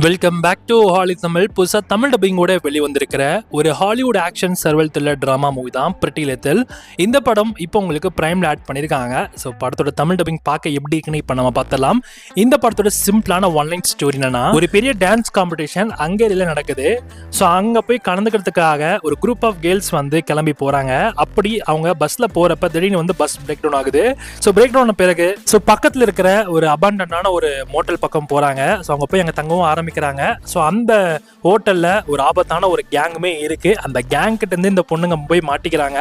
Welcome back to Hollywood Tamil. புதுசாக தமிழ் டப்பிங்கோட வெளிவந்திருக்கிற ஒரு Hollywood action survival thriller drama movie தான் பிரிட்டி லிட்டில். இந்த படம் இப்போ உங்களுக்கு பிரைமில் ஆட் பண்ணியிருக்காங்க. ஸோ படத்தோட தமிழ் டப்பிங் பார்க்க எப்படி இருக்குன்னு இப்போ நம்ம பார்த்தலாம். இந்த படத்தோட சிம்பிளான ஒன்லைன் ஸ்டோரி என்னன்னா, ஒரு பெரிய டான்ஸ் காம்படிஷன் அங்கேரியில் நடக்குது. ஸோ அங்கே போய் கலந்துக்கிறதுக்காக ஒரு குரூப் ஆஃப் கேர்ள்ஸ் வந்து கிளம்பி போகிறாங்க. அப்படி அவங்க பஸ்ஸில் போகிறப்ப திடீர்னு வந்து பஸ் பிரேக் டவுன் ஆகுது. ஸோ பிரேக் டவுன் பிறகு பக்கத்தில் இருக்கிற ஒரு அபாண்டனான ஒரு மோட்டல் பக்கம் போகிறாங்க. ஸோ அவங்க போய் அங்கே தங்கவும் ஆரம்பிக்கிறாங்க. ஸோ அந்த ஹோட்டலில் ஒரு ஆபத்தான ஒரு கேங்குமே இருக்கு. அந்த கேங் கிட்ட இருந்து இந்த பொண்ணுங்க போய் மாட்டிக்கிறாங்க.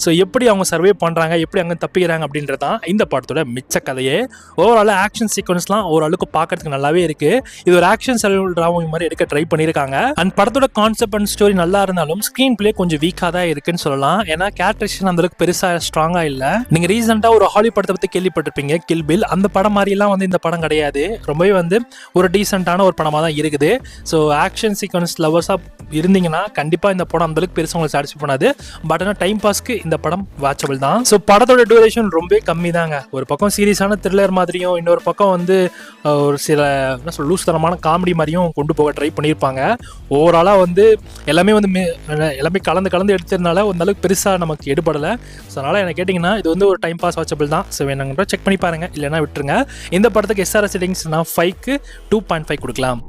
ஸோ எப்படி அவங்க சர்வே பண்றாங்க, எப்படி அங்கே தப்பிக்கிறாங்க அப்படின்றதான் இந்த படத்தோட மிச்ச கதையே. ஓவரால் ஆக்ஷன் சீக்வன்ஸ்லாம் ஓரளவுக்கு பார்க்கறதுக்கு நல்லாவே இருக்கு. இது ஒரு ஆக்ஷன் சர்வைவல் டிராமா மாதிரி எடுக்க ட்ரை பண்ணியிருக்காங்க. அண்ட் படத்தோட கான்செப்ட் அண்ட் ஸ்டோரி நல்லா இருந்தாலும் ஸ்க்ரீன் பிளே கொஞ்சம் வீக்காக தான் இருக்குன்னு சொல்லலாம். ஏன்னா கேரக்டரைசேஷன் அந்த அளவுக்கு பெருசாக ஸ்ட்ராங்காக இல்லை. நீங்க ரீசெண்டாக ஒரு ஹாலி படத்தை பற்றி கேள்விப்பட்டிருப்பீங்க, கில் பில். அந்த படம் மாதிரிலாம் வந்து இந்த படம் கிடையாது. ரொம்பவே வந்து ஒரு டீசென்டான ஒரு படமாக தான் இருக்குது. ஸோ ஆக்ஷன் சீக்வன்ஸ் லவர்ஸாக இருந்தீங்கன்னா கண்டிப்பாக இந்த படம் அந்தளவுக்கு பெருசாக உங்களுக்கு சாட்டிஸ்ஃபை பண்ணாது. பட் ஆனால் டைம் பாஸ்க்கு இந்த படம் வாட்சபிள் தான். ஸோ படத்தோட டியூரேஷன் ரொம்ப கம்மி தாங்க. ஒரு பக்கம் சீரியஸான த்ரில்லர் மாதிரியும், இன்னொரு பக்கம் வந்து ஒரு சில என்ன சொல்ல லூஸ்தனமான காமெடி மாதிரியும் கொண்டு போக ட்ரை பண்ணியிருப்பாங்க. ஓவராலாக வந்து எல்லாமே கலந்து எடுத்ததுனால ஒரு அளவுக்கு பெருசாக நமக்கு எடுபடலை. ஸோ அதனால் எனக்கு கேட்டிங்கன்னா இது வந்து ஒரு டைம் பாஸ் வாட்சபிள் தான். ஸோ வேணுங்கிற செக் பண்ணி பாருங்கள், இல்லைன்னா விட்டுருங்க. இந்த படத்துக்கு SRS ரேட்டிங்ஸ் நான் 5க்கு 2.5 கொடுக்கலாம்.